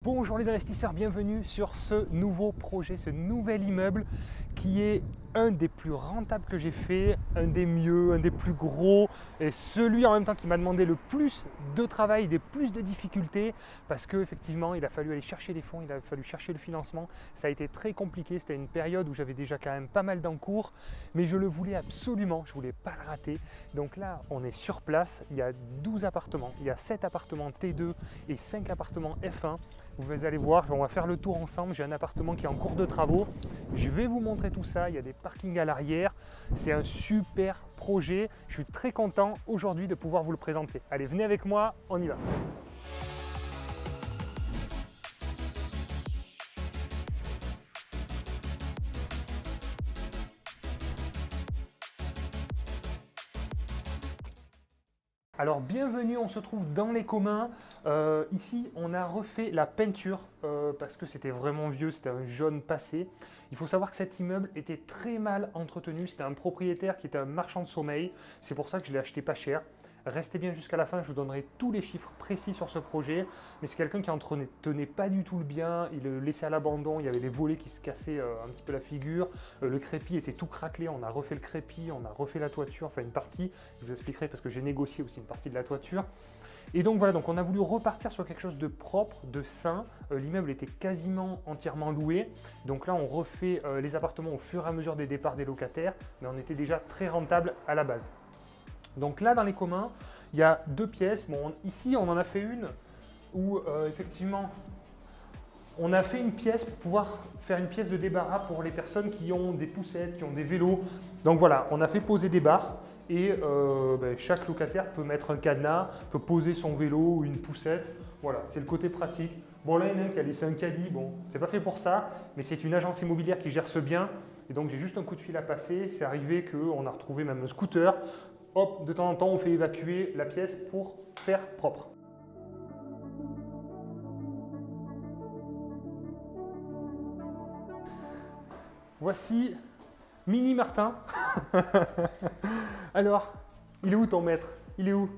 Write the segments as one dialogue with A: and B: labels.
A: Bonjour les investisseurs, bienvenue sur ce nouveau projet, ce nouvel immeuble qui est un des plus rentables que j'ai fait, un des mieux, un des plus gros et celui en même temps qui m'a demandé le plus de travail, des plus de difficultés parce qu'effectivement il a fallu aller chercher les fonds, il a fallu chercher le financement. Ça a été très compliqué, c'était une période où j'avais déjà quand même pas mal d'encours mais je le voulais absolument, je ne voulais pas le rater. Donc là on est sur place, il y a 12 appartements, il y a 7 appartements T2 et 5 appartements F1. Vous allez voir, on va faire le tour ensemble. J'ai un appartement qui est en cours de travaux. Je vais vous montrer tout ça. Il y a des parkings à l'arrière. C'est un super projet. Je suis très content aujourd'hui de pouvoir vous le présenter. Allez, venez avec moi, on y va. Alors bienvenue, on se trouve dans les communs. Ici on a refait la peinture parce que c'était vraiment vieux, c'était un jaune passé. Il faut savoir que cet immeuble était très mal entretenu, c'était un propriétaire qui était un marchand de sommeil, c'est pour ça que je l'ai acheté pas cher. Restez bien jusqu'à la fin, je vous donnerai tous les chiffres précis sur ce projet. Mais c'est quelqu'un qui n'entretenait pas du tout le bien, il le laissait à l'abandon, il y avait les volets qui se cassaient un petit peu la figure. Le crépi était tout craquelé, on a refait le crépi, on a refait la toiture, enfin une partie. Je vous expliquerai parce que j'ai négocié aussi une partie de la toiture. Et donc voilà, donc on a voulu repartir sur quelque chose de propre, de sain. L'immeuble était quasiment entièrement loué. Donc là, on refait les appartements au fur et à mesure des départs des locataires, mais on était déjà très rentable à la base. Donc là, dans les communs, il y a deux pièces. Bon, ici, on en a fait une où effectivement, on a fait une pièce pour pouvoir faire une pièce de débarras pour les personnes qui ont des poussettes, qui ont des vélos. Donc voilà, on a fait poser des barres et chaque locataire peut mettre un cadenas, peut poser son vélo ou une poussette. Voilà, c'est le côté pratique. Bon, là, il y en a un qui a laissé un caddie. Bon, c'est pas fait pour ça, mais c'est une agence immobilière qui gère ce bien. Et donc, j'ai juste un coup de fil à passer. C'est arrivé qu'on a retrouvé même un scooter. Hop, de temps en temps, on fait évacuer la pièce pour faire propre. Voici Mini Martin. Alors, il est où ton maître? Il est où?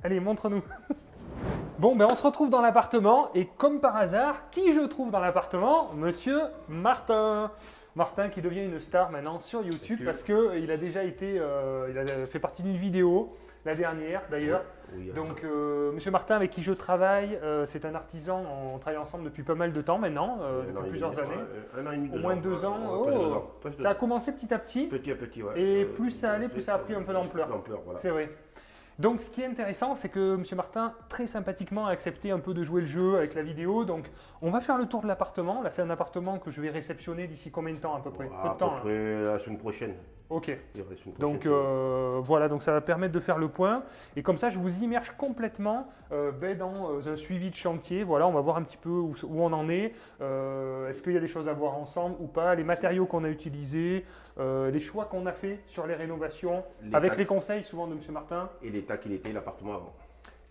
A: Allez, montre-nous. Bon, ben on se retrouve dans l'appartement et comme par hasard, qui je trouve dans l'appartement? Monsieur Martin. Martin qui devient une star maintenant sur YouTube parce qu'il a déjà été, il a fait partie d'une vidéo, la dernière d'ailleurs.
B: Oui,
A: Donc Monsieur Martin avec qui je travaille, c'est un artisan, on travaille ensemble depuis pas mal de temps maintenant, depuis plusieurs années.
B: Un an et demi,
A: Au moins 2 ans. Ça a commencé petit à petit.
B: Petit à petit, ouais.
A: Et plus ça allait, plus ça a pris un peu d'ampleur.
B: Voilà.
A: C'est vrai. Donc ce qui est intéressant, c'est que M. Martin, très sympathiquement, a accepté un peu de jouer le jeu avec la vidéo. Donc on va faire le tour de l'appartement. Là, c'est un appartement que je vais réceptionner d'ici combien de temps à peu près? Peu de temps.
B: À peu près la semaine prochaine.
A: Ok.
B: Il reste une prochaine.
A: Donc voilà, donc ça va permettre de faire le point. Et comme ça, je vous immerge complètement dans un suivi de chantier. Voilà, on va voir un petit peu où on en est. Est-ce qu'il y a des choses à voir ensemble ou pas? Les matériaux qu'on a utilisés, les choix qu'on a fait sur les rénovations, avec les conseils souvent de M. Martin.
B: Et l'état qu'il était l'appartement avant.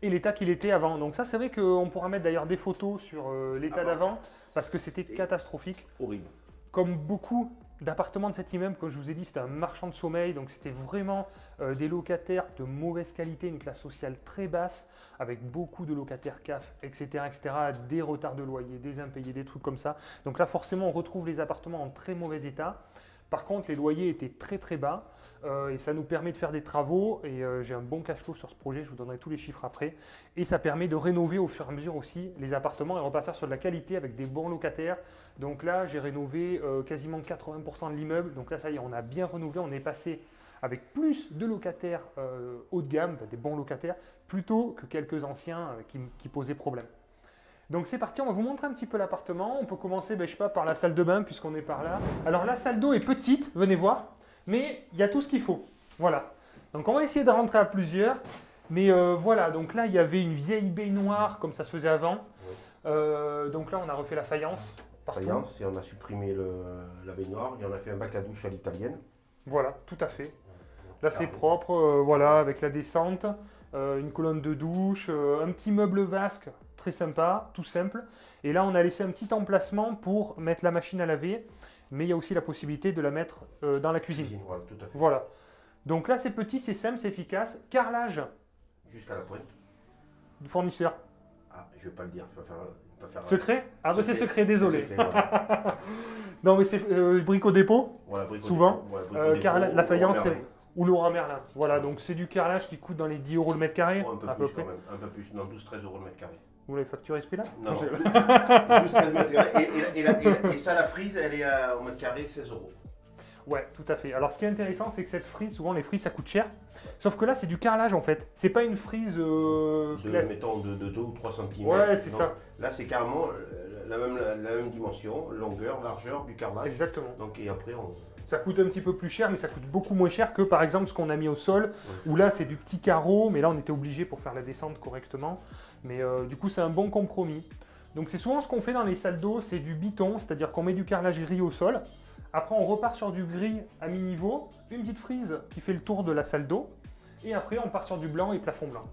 A: Et l'état qu'il était avant. Donc ça, c'est vrai qu'on pourra mettre d'ailleurs des photos sur l'état d'avant parce que c'était catastrophique.
B: Horrible.
A: Comme beaucoup d'appartements de cet immeuble, comme je vous ai dit, c'était un marchand de sommeil, donc c'était vraiment des locataires de mauvaise qualité, une classe sociale très basse, avec beaucoup de locataires CAF, etc., etc., des retards de loyer, des impayés, des trucs comme ça. Donc là, forcément, on retrouve les appartements en très mauvais état. Par contre, les loyers étaient très très bas et ça nous permet de faire des travaux et j'ai un bon cash flow sur ce projet, je vous donnerai tous les chiffres après. Et ça permet de rénover au fur et à mesure aussi les appartements et repartir sur de la qualité avec des bons locataires. Donc là, j'ai rénové quasiment 80% de l'immeuble. Donc là, ça y est, on a bien renouvelé, on est passé avec plus de locataires haut de gamme, des bons locataires, plutôt que quelques anciens qui posaient problème. Donc c'est parti, on va vous montrer un petit peu l'appartement. On peut commencer, je sais pas, par la salle de bain puisqu'on est par là. Alors la salle d'eau est petite, venez voir, mais il y a tout ce qu'il faut. Voilà. Donc on va essayer de rentrer à plusieurs. Mais voilà, donc là il y avait une vieille baignoire comme ça se faisait avant.
B: Oui.
A: Donc là on a refait la faïence partout.
B: Faïence, et on a supprimé la baignoire et on a fait un bac à douche à l'italienne.
A: Voilà, tout à fait. Là c'est propre, voilà, avec la descente, une colonne de douche, un petit meuble vasque. Très sympa, tout simple. Et là, on a laissé un petit emplacement pour mettre la machine à laver, mais il y a aussi la possibilité de la mettre dans la cuisine.
B: Voilà, tout à fait.
A: Voilà. Donc là, c'est petit, c'est simple, c'est efficace. Carrelage
B: Jusqu'à la pointe.
A: du fournisseur.
B: Ah, je ne vais pas le dire. pas faire.
A: Secret? Ah bah c'est secret, désolé.
B: C'est secret, voilà.
A: Non mais c'est Brico Dépôt,
B: Voilà, Brico
A: souvent.
B: Dépôt, voilà, Brico Dépôt,
A: La faïence
B: Leroy Merlin.
A: ou Leroy Merlin. Voilà, donc c'est du carrelage qui coûte dans les 10 € le mètre carré,
B: Oh, un peu
A: à peu
B: plus
A: près.
B: quand même, un peu plus, non, 12-13 euros le mètre carré.
A: Vous l'avez facturé ce prix-là?
B: Non,
A: Je-
B: 12-13 mètres carrés. Et ça, la frise, elle est au mètre carré 16 euros.
A: Ouais, tout à fait. Alors ce qui est intéressant, c'est que cette frise, souvent les frises ça coûte cher. Sauf que là, c'est du carrelage en fait. C'est pas une frise.
B: Mettons de 2 ou 3 cm.
A: Ouais, c'est ça.
B: Là, c'est carrément la même dimension, longueur, largeur du carrelage.
A: Exactement.
B: Donc, et après,
A: Ça coûte un petit peu plus cher, mais ça coûte beaucoup moins cher que par exemple ce qu'on a mis au sol, où là c'est du petit carreau, mais là on était obligé pour faire la descente correctement. Mais du coup, c'est un bon compromis. Donc c'est souvent ce qu'on fait dans les salles d'eau, c'est du biton, c'est-à-dire qu'on met du carrelage gris au sol. Après, on repart sur du gris à mi-niveau, une petite frise qui fait le tour de la salle d'eau, et après on part sur du blanc et plafond blanc.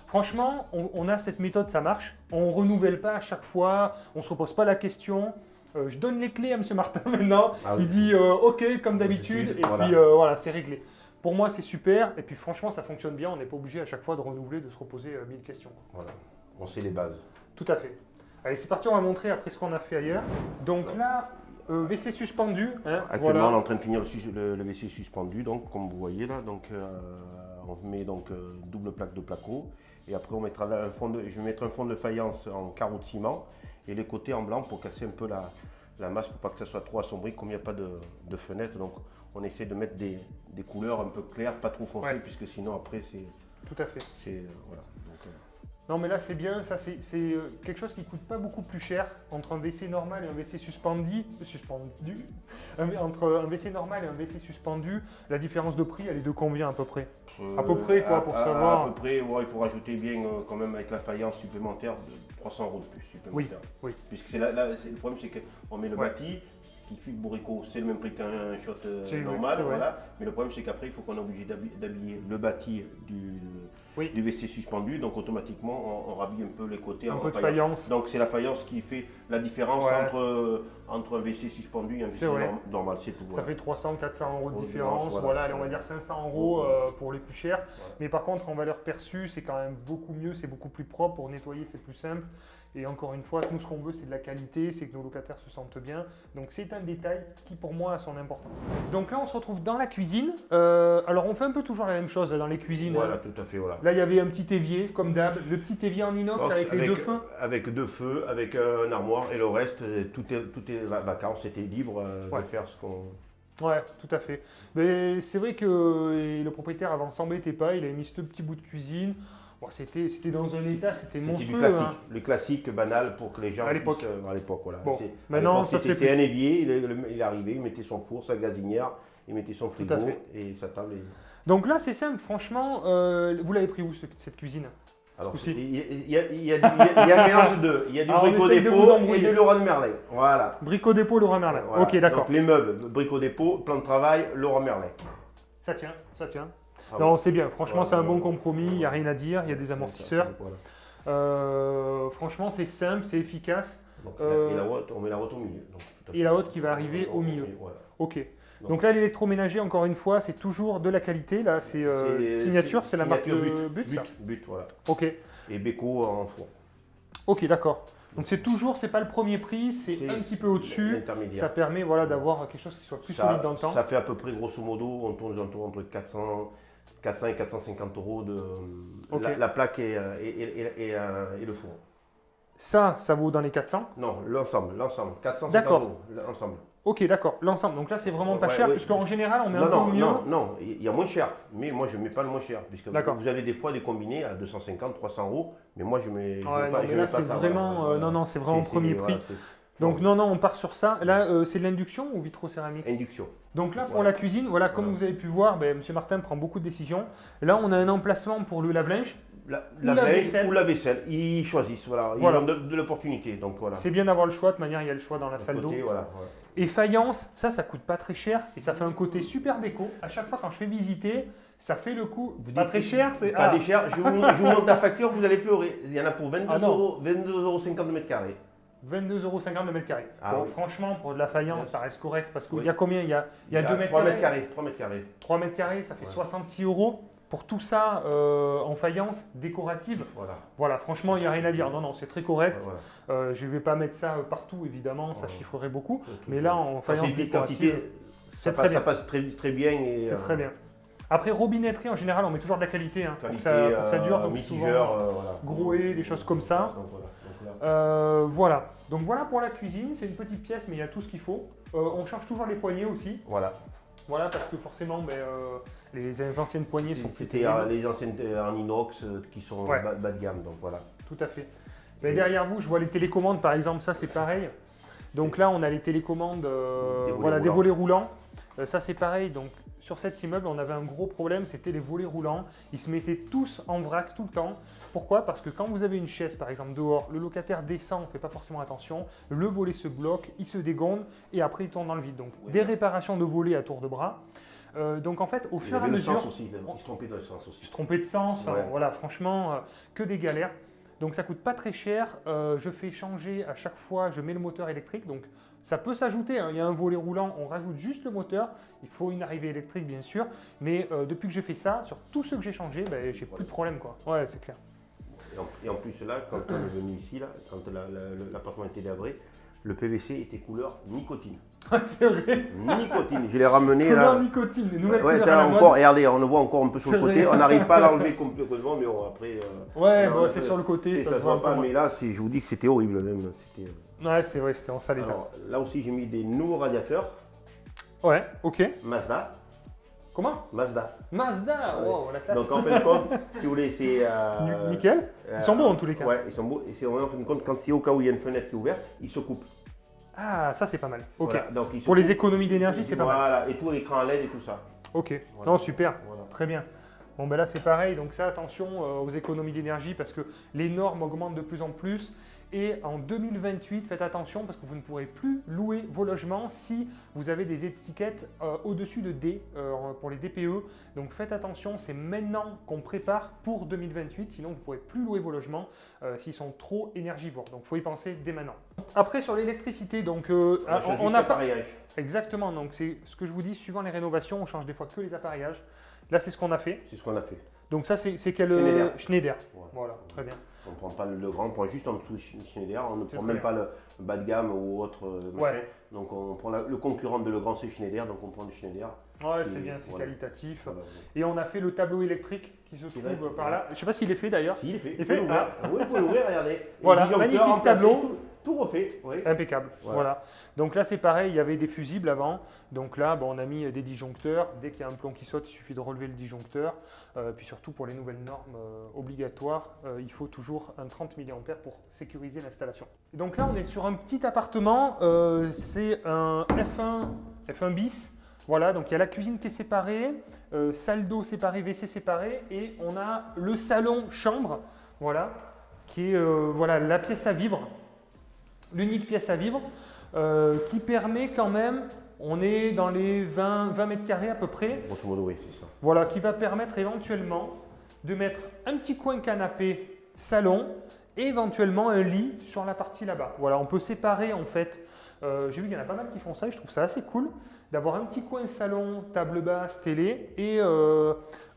A: Franchement, on a cette méthode, ça marche. On ne renouvelle pas à chaque fois, on ne se repose pas la question. Je donne les clés à M. Martin maintenant.
B: Ah oui.
A: Il dit OK comme d'habitude, et
B: voilà.
A: puis voilà, c'est réglé. Pour moi, c'est super, et puis franchement, ça fonctionne bien. On n'est pas obligé à chaque fois de renouveler, de se reposer 1000 questions.
B: Voilà, on sait les bases.
A: Tout à fait. Allez, c'est parti, on va montrer après ce qu'on a fait ailleurs. Donc là, WC suspendu. Hein,
B: Actuellement,
A: voilà.
B: on est en train de finir le WC suspendu, donc comme vous voyez là, donc on met donc double plaque de placo, et après on mettra là je vais mettre un fond de faïence en carreau de ciment et les côtés en blanc pour casser un peu la masse pour pas que ça soit trop assombri, comme il n'y a pas de fenêtre, donc on essaie de mettre des couleurs un peu claires, pas trop foncées,
A: Ouais.
B: puisque sinon après
A: Tout à fait.
B: voilà. Donc,
A: Non mais là c'est bien, ça c'est quelque chose qui coûte pas beaucoup plus cher entre un WC normal et un WC suspendu. Entre un WC normal et un WC suspendu, la différence de prix elle est de combien à peu près? À peu près quoi pour savoir.
B: À peu près, ouais, il faut rajouter bien quand même avec la faïence supplémentaire de 300 € de plus supplémentaire.
A: Oui.
B: Puisque le problème c'est qu'on met le bâti qui fait le bourricot, c'est le même prix qu'un shot normal,
A: c'est vrai.
B: voilà. Mais le problème c'est qu'après il faut qu'on est obligé d'habiller le bâti du WC suspendu, donc automatiquement on rhabille un peu les côtés
A: Un
B: en
A: peu de faïence.
B: Donc c'est la faïence qui fait la différence
A: Ouais.
B: entre un WC suspendu et un
A: C'est
B: WC
A: vrai.
B: normal, c'est tout.
A: Ça
B: Voilà.
A: fait 300, 400 € de
B: Voilà,
A: différence.
B: voilà,
A: Voilà,
B: c'est
A: allez, on va
B: vrai.
A: dire 500 € pour les plus chers.
B: Voilà.
A: Mais par contre, en valeur perçue, c'est quand même beaucoup mieux, c'est beaucoup plus propre. Pour nettoyer, c'est plus simple. Et encore une fois, nous, ce qu'on veut, c'est de la qualité, c'est que nos locataires se sentent bien. Donc, c'est un détail qui, pour moi, a son importance. Donc là, on se retrouve dans la cuisine. Alors, on fait un peu toujours la même chose là, dans les cuisines.
B: Voilà,
A: Hein.
B: tout à fait, voilà.
A: Là, il y avait un petit évier, comme d'hab. Le petit évier en inox
B: Donc,
A: avec les deux feux.
B: Avec deux feux, avec un armoire et le reste, tout est vacant, c'était libre
A: Ouais.
B: de faire ce qu'on.
A: Ouais, tout à fait. Mais c'est vrai que le propriétaire avant s'embêtait pas, il avait mis ce petit bout de cuisine. Bon, c'était dans un état, c'était
B: C'était
A: monstrueux.
B: du classique,
A: Hein.
B: le classique banal pour que les gens
A: À l'époque.
B: puissent, à l'époque, voilà.
A: Bon,
B: C'est- à
A: maintenant,
B: l'époque,
A: ça se fait
B: c'était un évier, il est arrivé, il mettait son four, sa gazinière, il mettait son frigo
A: à fait.
B: et sa table.
A: Donc là, c'est simple, franchement. Vous l'avez pris où cette cuisine?
B: Alors,
A: Aussi.
B: il y a un mélange de deux. Il y a du
A: Alors, on
B: Brico
A: essaye de vous
B: Dépôt et
A: embrouiller.
B: de Leroy Merlin. Voilà.
A: Brico Dépôt, Leroy Merlin.
B: Voilà.
A: Ok, d'accord.
B: Donc les meubles, Brico Dépôt, plan de travail, Leroy Merlin.
A: Ça tient, ça tient.
B: Ah
A: Non,
B: ouais.
A: c'est bien. Franchement,
B: Ouais,
A: c'est un
B: ouais,
A: bon
B: ouais.
A: compromis. Il n'y a rien à dire. Il y a des amortisseurs.
B: Voilà.
A: Franchement, c'est simple, c'est efficace.
B: Donc,
A: Euh,
B: et la haute, on met la haute au milieu. Donc, tout à
A: Et
B: fait.
A: la haute qui va arriver au milieu.
B: Voilà.
A: Ok. Donc là, l'électroménager, encore une fois, c'est toujours de la qualité. Là, c'est Signature, c'est la marque
B: Signature
A: But, ça.
B: But, voilà.
A: Ok.
B: Et Beko en four.
A: Ok, d'accord. Donc c'est pas le premier prix, c'est un petit peu au-dessus.
B: L'intermédiaire.
A: Ça permet voilà, d'avoir quelque chose qui soit plus
B: Ça-
A: solide dans le temps.
B: Ça fait à peu près, grosso modo, on tourne aux alentours entre 400 et 450 € de
A: Ok.
B: la plaque et le four.
A: Ça vaut dans les 400.
B: Non, l'ensemble. 450
A: D'accord.
B: €, l'ensemble.
A: Ok, d'accord, l'ensemble. Donc là, c'est vraiment pas
B: Ouais,
A: cher,
B: ouais.
A: puisqu'en général, on met un
B: Non,
A: peu mieux.
B: non, il y a moins cher, mais moi je ne mets pas le moins cher, puisque
A: D'accord.
B: vous avez des fois des combinés à 250, 300 €, mais moi je mets, je
A: Ouais,
B: mets
A: non,
B: pas,
A: mais
B: je
A: là,
B: mets pas
A: c'est
B: ça.
A: vraiment,
B: voilà.
A: non, c'est vraiment premier prix.
B: voilà,
A: Donc non, on part sur ça. Là, c'est de l'induction ou vitrocéramique?
B: Induction.
A: Donc là, pour
B: Voilà.
A: la cuisine, voilà, comme
B: Voilà.
A: vous avez pu voir, M. Martin prend beaucoup de décisions. Là, on a un emplacement pour le lave-linge.
B: La
A: la
B: veille
A: vaisselle.
B: ou la vaisselle, ils choisissent, voilà, ils
A: Voilà.
B: ont de l'opportunité, donc voilà.
A: C'est bien d'avoir le choix, de toute manière, il y a le choix dans la
B: De
A: salle d'eau.
B: côté, voilà, voilà.
A: Et faïence, ça coûte pas très cher et ça fait un côté super déco. À chaque fois quand je fais visiter, ça fait le coup.
B: Vous
A: Pas
B: dites-
A: très cher, c'est
B: Pas des chers, je vous montre la facture, vous allez pleurer. Il y en a pour 22
A: Ah non.
B: €, 22,50 € le mètre carré.
A: 22,50 € le mètre carré.
B: Ah
A: Bon,
B: oui.
A: franchement, pour de la faïence,
B: Yes.
A: ça reste correct parce qu'il
B: Oui.
A: y a combien? Il y a 2 mètres
B: 3
A: carrés.
B: mètres carrés, 3 mètres carrés.
A: 3 mètres carrés, ça fait
B: Ouais.
A: 66 €. Pour tout ça, en faïence décorative,
B: Voilà.
A: voilà, franchement, il n'y a rien à dire. Non, non, c'est très correct.
B: Voilà.
A: Je ne vais pas mettre ça partout, évidemment, ça chiffrerait beaucoup.
B: Tout
A: Mais là, en
B: Enfin,
A: faïence
B: c'est des
A: décorative,
B: quantités,
A: c'est très bien.
B: ça passe très, très bien.
A: C'est très bien. Après, robinetterie, en général, on met toujours de la qualité, hein, pour que
B: Qualité,
A: ça dure. Donc, souvent,
B: voilà.
A: Groé, des choses comme ça.
B: Donc, voilà.
A: Voilà. Donc voilà pour la cuisine, c'est une petite pièce, mais il y a tout ce qu'il faut. On change toujours les poignées aussi.
B: Voilà.
A: Voilà, parce que forcément, les anciennes poignées sont plus
B: C'était les anciennes en inox qui sont bas de gamme, donc voilà.
A: Tout à fait. Mais derrière vous, je vois les télécommandes, par exemple, ça c'est pareil. Donc là, on a les télécommandes, des volets roulants. Ça c'est pareil. Donc sur cet immeuble, on avait un gros problème, c'était les volets roulants. Ils se mettaient tous en vrac tout le temps. Pourquoi? Parce que quand vous avez une chaise, par exemple, dehors, le locataire descend, on ne fait pas forcément attention, le volet se bloque, il se dégonde et après il tourne dans le vide. Donc des réparations de volets à tour de bras. Donc en fait, au fur et à mesure,
B: il se trompait de sens aussi.
A: Il se trompait de sens. Voilà, franchement, que des galères. Donc ça coûte pas très cher. Je fais changer à chaque fois, je mets le moteur électrique. Donc ça peut s'ajouter, hein. Il y a un volet roulant, on rajoute juste le moteur. Il faut une arrivée électrique bien sûr. Mais depuis que j'ai fait ça, sur tous ceux que j'ai changés, j'ai plus de problème, quoi. Ouais, c'est clair.
B: Et en plus là, quand on est venu ici, là, quand l'appartement était labré, le PVC était couleur nicotine.
A: C'est vrai.
B: Nicotine. Je l'ai ramené
A: couleur
B: là.
A: nicotine, nouvelle
B: ouais,
A: couleur à la mode.
B: encore, regardez, on le voit encore un peu sur le
A: C'est
B: côté.
A: vrai.
B: On n'arrive pas à l'enlever complètement, mais bon, après.
A: C'est sur le côté,
B: ça se voit pas, mais là, je vous dis que c'était horrible même.
A: Ouais, c'est vrai, c'était en sale état.
B: Alors, là aussi, j'ai mis des nouveaux radiateurs.
A: Ouais, ok.
B: Mazda.
A: Comment?
B: Mazda.
A: Mazda, wow, la classe.
B: Donc en fin de compte, si vous voulez, c'est.
A: Nickel. Ils sont beaux en tous les cas.
B: Ouais, ils sont beaux. Et c'est en fin de compte, quand c'est au cas où il y a une fenêtre qui est ouverte, ils se coupent.
A: Ah, ça c'est pas mal. Ok.
B: Voilà, donc,
A: pour les économies d'énergie, c'est pas mal.
B: Voilà, et tout écran LED et tout ça.
A: Ok.
B: Voilà.
A: Non, super.
B: Voilà.
A: Très bien. Bon, ben là c'est pareil. Donc ça, attention aux économies d'énergie parce que les normes augmentent de plus en plus. Et en 2028, faites attention parce que vous ne pourrez plus louer vos logements si vous avez des étiquettes au-dessus de D pour les DPE. Donc faites attention, c'est maintenant qu'on prépare pour 2028, sinon vous ne pourrez plus louer vos logements s'ils sont trop énergivores. Donc il faut y penser dès maintenant. Après sur l'électricité, donc
B: on a appareillage.
A: Exactement, donc c'est ce que je vous dis, suivant les rénovations, on change des fois que les appareillages. Là c'est ce qu'on a fait.
B: C'est ce qu'on a fait.
A: Donc ça c'est quel Schneider. Voilà, très bien.
B: On ne prend pas le grand, on prend juste en dessous de Schneider, on ne prend même pas le bas de gamme ou autre machin. Donc on prend le concurrent de Legrand, c'est Schneider, donc on prend du Schneider.
A: Ouais, c'est bien, c'est qualitatif. Voilà. Et on a fait le tableau électrique qui se trouve par là. Je ne sais pas s'il est fait d'ailleurs.
B: Si, il est fait. Il est fait. Oui, vous pouvez l'ouvrir, regardez.
A: Voilà, magnifique tableau.
B: Tout refait. Oui.
A: Impeccable. Voilà. Donc là, c'est pareil, il y avait des fusibles avant. Donc là, on a mis des disjoncteurs. Dès qu'il y a un plomb qui saute, il suffit de relever le disjoncteur. Puis surtout, pour les nouvelles normes obligatoires, il faut toujours un 30 mA pour sécuriser l'installation. Donc là, on est sur un petit appartement. C'est un F1 bis. Voilà, donc il y a la cuisine qui est séparée, salle d'eau séparée, WC séparé, et on a le salon-chambre, voilà, qui est la pièce à vivre, l'unique pièce à vivre, qui permet quand même, on est dans les 20 mètres carrés à peu près.
B: Grosso modo, oui, c'est ça.
A: Voilà, qui va permettre éventuellement de mettre un petit coin canapé salon et éventuellement un lit sur la partie là-bas. Voilà, on peut séparer en fait. J'ai vu qu'il y en a pas mal qui font ça et je trouve ça assez cool d'avoir un petit coin salon, table basse, télé et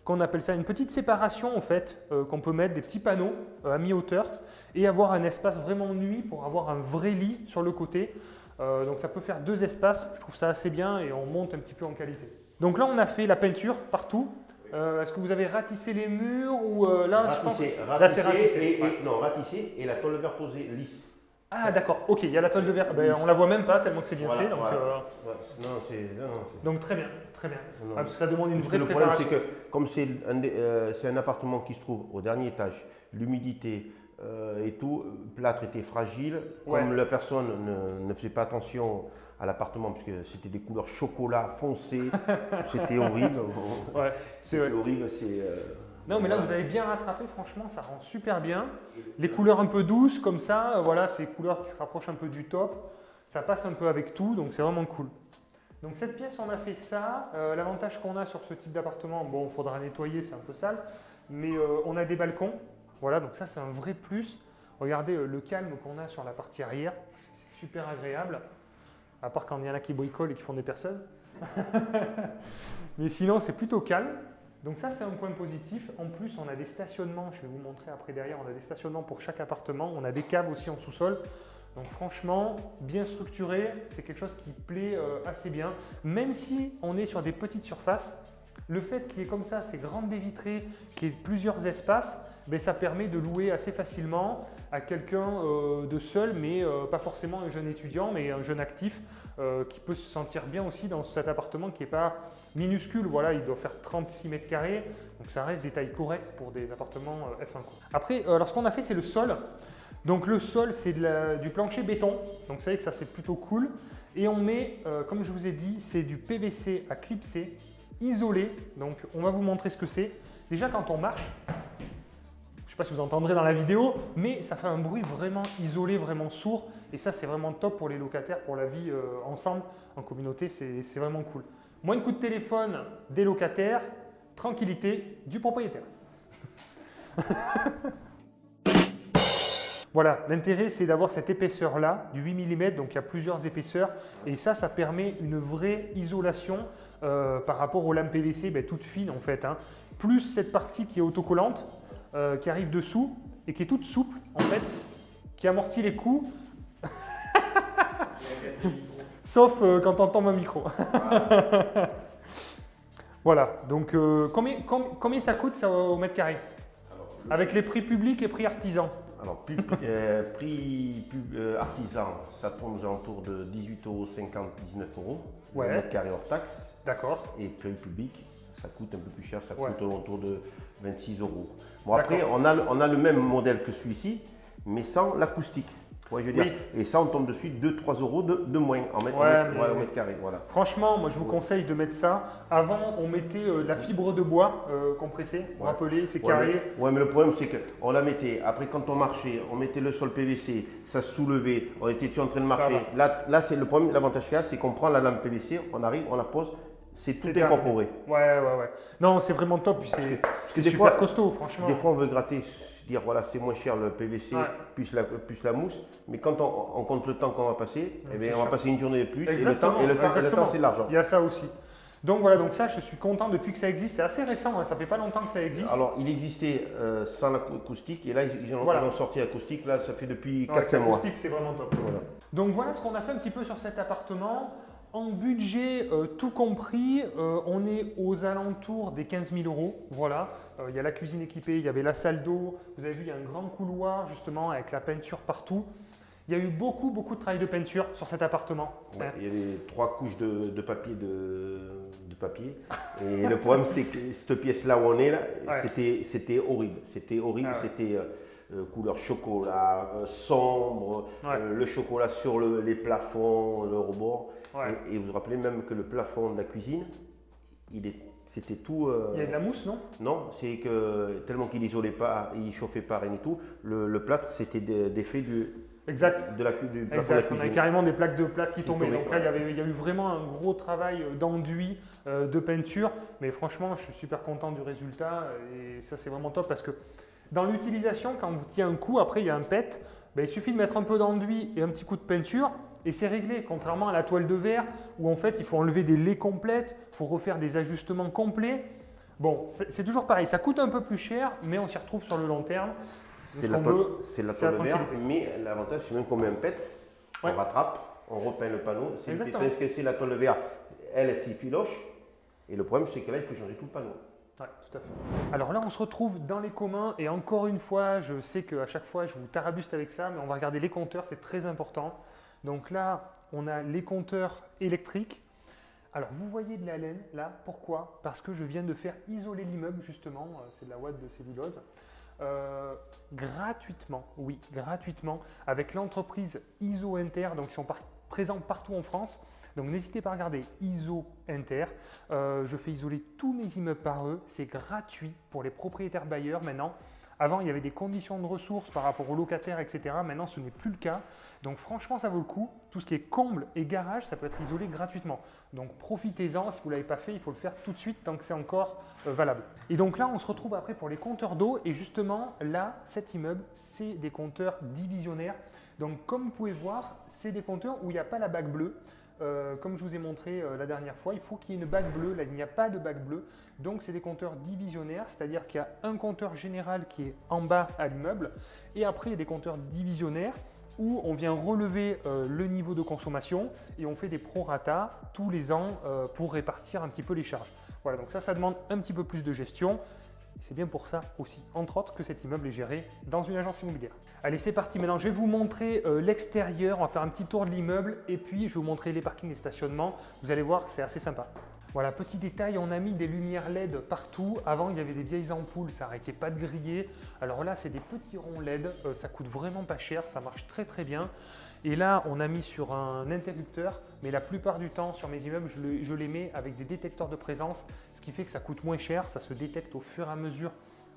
A: qu'on appelle ça une petite séparation en fait, qu'on peut mettre des petits panneaux à mi-hauteur et avoir un espace vraiment nuit pour avoir un vrai lit sur le côté. Donc ça peut faire deux espaces, je trouve ça assez bien et on monte un petit peu en qualité. Donc là on a fait la peinture partout. Est-ce que vous avez ratissé les murs ou là
B: ratissé,
A: je pense
B: là c'est
A: ratissé.
B: Non, ratissé et la toile de verre posée lisse.
A: Ah d'accord, ok, il y a la toile de verre, on la voit même pas tellement que c'est bien fait. Donc, donc très bien, très bien. Parce que ça demande une vraie préparation.
B: Le problème c'est que comme c'est un appartement qui se trouve au dernier étage, l'humidité et tout, le plâtre était fragile, comme la personne ne faisait pas attention à l'appartement parce que c'était des couleurs chocolat foncé, c'était horrible.
A: Ouais,
B: c'était horrible,
A: non mais là vous avez bien rattrapé, franchement ça rend super bien. Les couleurs un peu douces comme ça, voilà, ces couleurs qui se rapprochent un peu du top, ça passe un peu avec tout, donc c'est vraiment cool. Donc cette pièce on a fait ça, l'avantage qu'on a sur ce type d'appartement, bon il faudra nettoyer, c'est un peu sale, mais on a des balcons, voilà, donc ça c'est un vrai plus. Regardez le calme qu'on a sur la partie arrière, c'est super agréable, à part quand il y en a qui bricolent et qui font des perceuses. Mais sinon c'est plutôt calme. Donc ça, c'est un point positif. En plus, on a des stationnements, je vais vous montrer après derrière, on a des stationnements pour chaque appartement. On a des caves aussi en sous-sol. Donc franchement, bien structuré, c'est quelque chose qui plaît assez bien. Même si on est sur des petites surfaces, le fait qu'il y ait comme ça ces grandes baies vitrées, qu'il y ait plusieurs espaces, ben, ça permet de louer assez facilement à quelqu'un de seul, mais pas forcément un jeune étudiant, mais un jeune actif qui peut se sentir bien aussi dans cet appartement qui n'est pas minuscule. Voilà, il doit faire 36 mètres carrés, donc ça reste des tailles correctes pour des appartements F1. Après, alors ce qu'on a fait, c'est le sol. Donc le sol, c'est du plancher béton, donc vous savez que ça c'est plutôt cool. Et on met, comme je vous ai dit, c'est du PVC à clipser, isolé. Donc on va vous montrer ce que c'est. Déjà quand on marche, je ne sais pas si vous entendrez dans la vidéo, mais ça fait un bruit vraiment isolé, vraiment sourd. Et ça c'est vraiment top pour les locataires, pour la vie ensemble, en communauté, c'est vraiment cool. Moins de coups de téléphone des locataires, tranquillité du propriétaire. Voilà, l'intérêt c'est d'avoir cette épaisseur-là, du 8 mm, donc il y a plusieurs épaisseurs. Et ça permet une vraie isolation par rapport aux lames PVC toutes fines en fait. Hein. Plus cette partie qui est autocollante, qui arrive dessous et qui est toute souple en fait, qui amortit les coups. Sauf quand on tombe un micro. Voilà, donc combien ça coûte ça, au mètre carré? Avec les prix publics et prix artisans?
B: Alors, prix artisan, ça tourne aux alentours de 18,50 €, 19 €
A: Ouais.
B: le mètre carré hors taxe.
A: D'accord.
B: Et prix public, ça coûte un peu plus cher, ça
A: Ouais.
B: coûte aux alentours de 26 €. Bon, après, on a le même modèle que celui-ci, mais sans l'acoustique. Ouais, je veux dire.
A: Oui.
B: Et ça, on tombe dessus 2-3 € de moins au mètre carré. Voilà.
A: Franchement, moi je vous conseille de mettre ça. Avant, on mettait de la fibre de bois compressée. Vous vous rappelez, c'est carré.
B: Ouais, mais le problème, c'est qu'on la mettait. Après, quand on marchait, on mettait le sol PVC, ça se soulevait, on était en train de marcher. Là c'est le problème, l'avantage qu'il y a, c'est qu'on prend la lame PVC, on arrive, on la pose, c'est tout incorporé.
A: Ouais. Non, c'est vraiment top. Parce que
B: des
A: super
B: fois,
A: costaud, franchement.
B: Des fois, on veut gratter, dire voilà, c'est moins cher le PVC plus la mousse, mais quand on compte le temps qu'on va passer, eh bien, on va passer une journée de plus et le temps, c'est l'argent.
A: Il y a ça aussi. Donc voilà, donc ça, je suis content depuis que ça existe. C'est assez récent, hein, ça fait pas longtemps que ça existe.
B: Alors, il existait sans l'acoustique et là, ils ont sorti l'acoustique. Là, ça fait depuis 4-5 mois.
A: L'acoustique, c'est vraiment top. Voilà. Donc voilà ce qu'on a fait un petit peu sur cet appartement. En budget, tout compris, on est aux alentours des 15 000 €. Voilà, il y a la cuisine équipée, il y avait la salle d'eau. Vous avez vu, il y a un grand couloir justement avec la peinture partout. Il y a eu beaucoup de travail de peinture sur cet appartement.
B: Ouais, il y avait 3 couches de papier. Et le problème, c'est que cette pièce-là où on est, là, c'était horrible. C'était horrible. C'était couleur chocolat, sombre, le chocolat sur les plafonds, le rebord. Ouais. Et vous vous rappelez même que le plafond de la cuisine, c'était tout.
A: Il y a de la mousse, non?
B: Non, c'est que tellement qu'il n'isolait pas, il chauffait pas, rien du tout. Le plâtre, c'était des faits du plafond de la cuisine.
A: On avait carrément des plaques de plâtre qui tombaient. Donc là, il y a eu vraiment un gros travail d'enduit, de peinture. Mais franchement, je suis super content du résultat. Et ça, c'est vraiment top parce que dans l'utilisation, quand vous tirez un coup, après, il y a un pet. Il suffit de mettre un peu d'enduit et un petit coup de peinture. Et c'est réglé, contrairement à la toile de verre où en fait il faut enlever des laies complètes, il faut refaire des ajustements complets. Bon, c'est toujours pareil, ça coûte un peu plus cher, mais on s'y retrouve sur le long terme.
B: C'est la toile de verre, mais l'avantage c'est même qu'on met un pet, on rattrape, on repeint le panneau. Tandis que c'est la toile de verre, elle s'y filoche. Et le problème c'est que là il faut changer tout le panneau.
A: Oui, tout à fait. Alors là, on se retrouve dans les communs et encore une fois, je sais qu'à chaque fois je vous tarabuste avec ça, mais on va regarder les compteurs, c'est très important. Donc là, on a les compteurs électriques. Alors, vous voyez de la laine là, pourquoi? Parce que je viens de faire isoler l'immeuble justement, c'est de la ouate de cellulose, gratuitement, oui, gratuitement, avec l'entreprise ISO Inter, donc ils sont présents partout en France. Donc n'hésitez pas à regarder ISO Inter, je fais isoler tous mes immeubles par eux, c'est gratuit pour les propriétaires bailleurs maintenant. Avant, il y avait des conditions de ressources par rapport aux locataires, etc. Maintenant, ce n'est plus le cas. Donc franchement, ça vaut le coup. Tout ce qui est comble et garage, ça peut être isolé gratuitement. Donc profitez-en. Si vous ne l'avez pas fait, il faut le faire tout de suite tant que c'est encore valable. Et donc là, on se retrouve après pour les compteurs d'eau. Et justement, là, cet immeuble, c'est des compteurs divisionnaires. Donc comme vous pouvez voir, c'est des compteurs où il n'y a pas la bague bleue. comme je vous ai montré la dernière fois, il faut qu'il y ait une bague bleue. Là, il n'y a pas de bague bleue. Donc, c'est des compteurs divisionnaires, c'est-à-dire qu'il y a un compteur général qui est en bas à l'immeuble. Et après, il y a des compteurs divisionnaires où on vient relever le niveau de consommation et on fait des prorata tous les ans pour répartir un petit peu les charges. Voilà, donc ça demande un petit peu plus de gestion. C'est bien pour ça aussi, entre autres, que cet immeuble est géré dans une agence immobilière. Allez, c'est parti. Maintenant, je vais vous montrer l'extérieur. On va faire un petit tour de l'immeuble et puis je vais vous montrer les parkings et stationnements. Vous allez voir, c'est assez sympa. Voilà, petit détail, on a mis des lumières LED partout. Avant, il y avait des vieilles ampoules, ça n'arrêtait pas de griller. Alors là, c'est des petits ronds LED, ça coûte vraiment pas cher, ça marche très très bien. Et là, on a mis sur un interrupteur, mais la plupart du temps, sur mes immeubles, je les mets avec des détecteurs de présence, ce qui fait que ça coûte moins cher, ça se détecte au fur et à mesure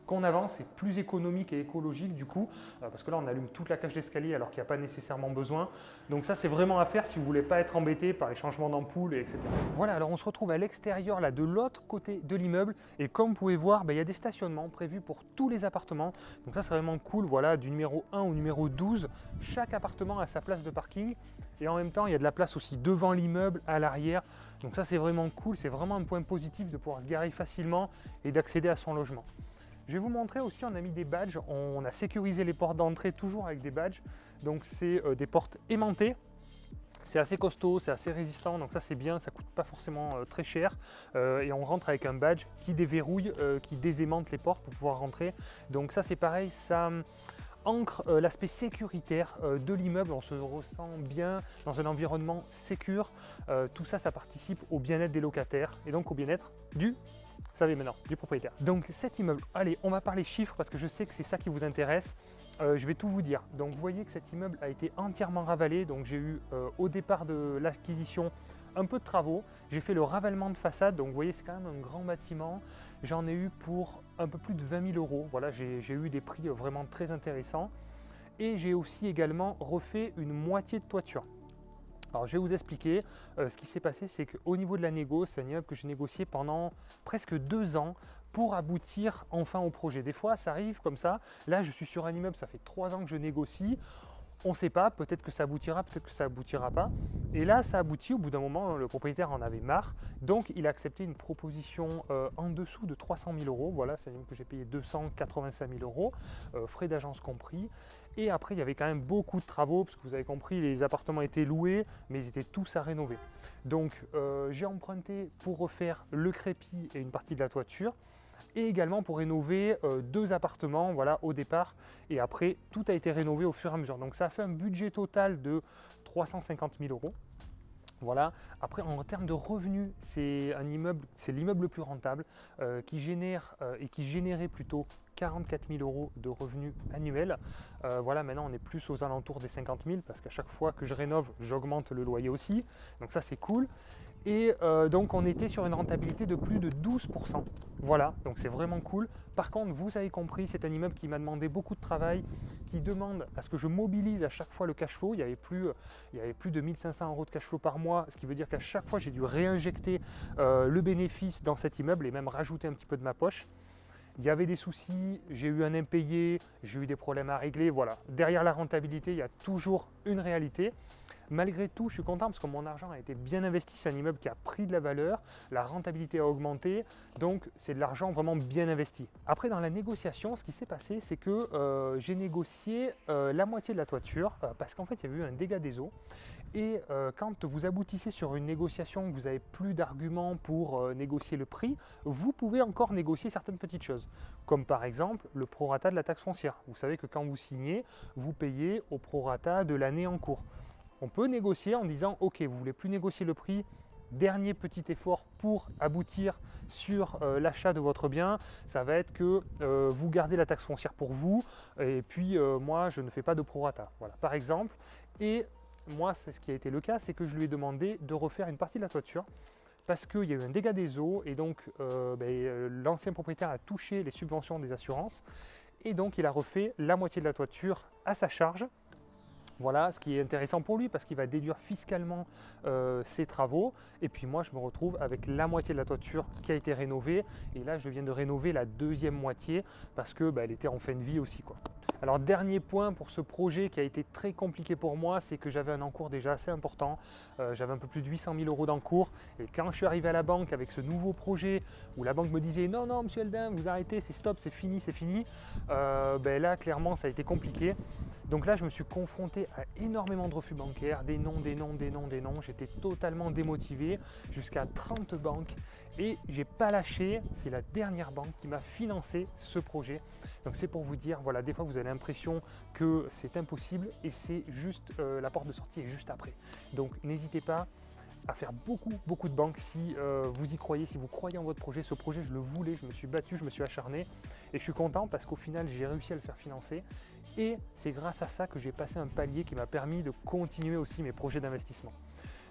A: qu'on avance, c'est plus économique et écologique du coup, parce que là on allume toute la cage d'escalier alors qu'il n'y a pas nécessairement besoin. Donc ça c'est vraiment à faire si vous ne voulez pas être embêté par les changements d'ampoule, etc. Voilà, alors on se retrouve à l'extérieur là de l'autre côté de l'immeuble et comme vous pouvez voir, il y a des stationnements prévus pour tous les appartements. Donc ça c'est vraiment cool, voilà, du numéro 1 au numéro 12, chaque appartement a sa place de parking et en même temps il y a de la place aussi devant l'immeuble, à l'arrière. Donc ça c'est vraiment cool, c'est vraiment un point positif de pouvoir se garer facilement et d'accéder à son logement. Je vais vous montrer aussi, on a mis des badges, on a sécurisé les portes d'entrée toujours avec des badges. Donc c'est des portes aimantées, c'est assez costaud, c'est assez résistant, donc ça c'est bien, ça ne coûte pas forcément très cher. Et on rentre avec un badge qui déverrouille, qui désaimante les portes pour pouvoir rentrer. Donc ça c'est pareil, ça ancre l'aspect sécuritaire de l'immeuble, on se ressent bien dans un environnement sécure. Tout ça, ça participe au bien-être des locataires et donc au bien-être du propriétaire. Donc cet immeuble, allez, on va parler chiffres parce que je sais que c'est ça qui vous intéresse. Je vais tout vous dire. Donc vous voyez que cet immeuble a été entièrement ravalé. Donc j'ai eu au départ de l'acquisition un peu de travaux. J'ai fait le ravalement de façade. Donc vous voyez, c'est quand même un grand bâtiment. J'en ai eu pour un peu plus de 20 000 euros. Voilà, j'ai eu des prix vraiment très intéressants. Et j'ai aussi également refait une moitié de toiture. Alors je vais vous expliquer, ce qui s'est passé, c'est qu'au niveau de la négo, c'est un immeuble que j'ai négocié pendant presque 2 ans pour aboutir enfin au projet. Des fois ça arrive comme ça, là je suis sur un immeuble, ça fait 3 ans que je négocie, on ne sait pas, peut-être que ça aboutira, peut-être que ça aboutira pas. Et là ça aboutit, au bout d'un moment le propriétaire en avait marre, donc il a accepté une proposition en dessous de 300 000 euros, voilà, c'est un immeuble que j'ai payé 285 000 euros, frais d'agence compris. Et après, il y avait quand même beaucoup de travaux, parce que vous avez compris, les appartements étaient loués, mais ils étaient tous à rénover. Donc, j'ai emprunté pour refaire le crépi et une partie de la toiture, et également pour rénover 2 appartements, voilà, au départ. Et après, tout a été rénové au fur et à mesure. Donc, ça a fait un budget total de 350 000 euros. Voilà. Après, en termes de revenus, c'est l'immeuble le plus rentable qui génère et qui générait plutôt 44 000 euros de revenus annuels. Voilà, maintenant on est plus aux alentours des 50 000 parce qu'à chaque fois que je rénove, j'augmente le loyer aussi. Donc ça c'est cool. Et donc on était sur une rentabilité de plus de 12%. Voilà, donc c'est vraiment cool. Par contre, vous avez compris, c'est un immeuble qui m'a demandé beaucoup de travail, qui demande à ce que je mobilise à chaque fois le cash flow. Il y avait plus de 1 500 euros de cash flow par mois, ce qui veut dire qu'à chaque fois j'ai dû réinjecter le bénéfice dans cet immeuble et même rajouter un petit peu de ma poche. Il y avait des soucis, j'ai eu un impayé, j'ai eu des problèmes à régler, voilà. Derrière la rentabilité, il y a toujours une réalité. Malgré tout, je suis content parce que mon argent a été bien investi. C'est un immeuble qui a pris de la valeur, la rentabilité a augmenté, donc c'est de l'argent vraiment bien investi. Après, dans la négociation, ce qui s'est passé, c'est que j'ai négocié la moitié de la toiture parce qu'en fait, il y avait eu un dégât des eaux. Et quand vous aboutissez sur une négociation, que vous n'avez plus d'arguments pour négocier le prix, vous pouvez encore négocier certaines petites choses, comme par exemple le prorata de la taxe foncière. Vous savez que quand vous signez, vous payez au prorata de l'année en cours. On peut négocier en disant ok, vous ne voulez plus négocier le prix, dernier petit effort pour aboutir sur l'achat de votre bien, ça va être que vous gardez la taxe foncière pour vous et puis moi je ne fais pas de prorata. Voilà, par exemple. Et moi, c'est ce qui a été le cas, c'est que je lui ai demandé de refaire une partie de la toiture parce qu'il y a eu un dégât des eaux et donc l'ancien propriétaire a touché les subventions des assurances et donc il a refait la moitié de la toiture à sa charge. Voilà, ce qui est intéressant pour lui parce qu'il va déduire fiscalement ses travaux et puis moi je me retrouve avec la moitié de la toiture qui a été rénovée et là je viens de rénover la deuxième moitié parce que elle était en fin de vie aussi, quoi. Alors dernier point pour ce projet qui a été très compliqué pour moi, c'est que j'avais un encours déjà assez important. J'avais un peu plus de 800 000 euros d'encours. Et quand je suis arrivé à la banque avec ce nouveau projet où la banque me disait non, non, monsieur Eldin, vous arrêtez, c'est stop, c'est fini, c'est fini. Ben là, clairement, ça a été compliqué. Donc là, je me suis confronté à énormément de refus bancaires, des noms, des noms, des noms, des noms. J'étais totalement démotivé, jusqu'à 30 banques. Et j'ai pas lâché, c'est la dernière banque qui m'a financé ce projet. Donc c'est pour vous dire, voilà, des fois vous avez l'impression que c'est impossible et c'est juste, la porte de sortie est juste après. Donc n'hésitez pas à faire beaucoup de banques si vous y croyez, si vous croyez en votre projet. Ce projet, je le voulais, je me suis battu, je me suis acharné et je suis content parce qu'au final, j'ai réussi à le faire financer. Et c'est grâce à ça que j'ai passé un palier qui m'a permis de continuer aussi mes projets d'investissement.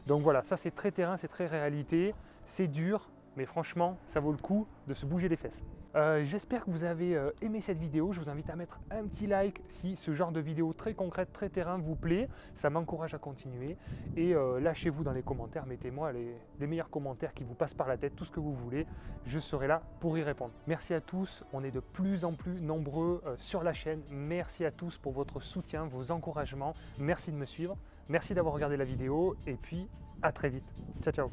A: Donc voilà, ça c'est très terrain, c'est très réalité, c'est dur, mais franchement, ça vaut le coup de se bouger les fesses. J'espère que vous avez aimé cette vidéo. Je vous invite à mettre un petit like si ce genre de vidéo très concrète, très terrain vous plaît. Ça m'encourage à continuer. Et lâchez-vous dans les commentaires, mettez-moi les meilleurs commentaires qui vous passent par la tête, tout ce que vous voulez. Je serai là pour y répondre. Merci à tous. On est de plus en plus nombreux sur la chaîne. Merci à tous pour votre soutien, vos encouragements. Merci de me suivre. Merci d'avoir regardé la vidéo. Et puis, à très vite. Ciao, ciao.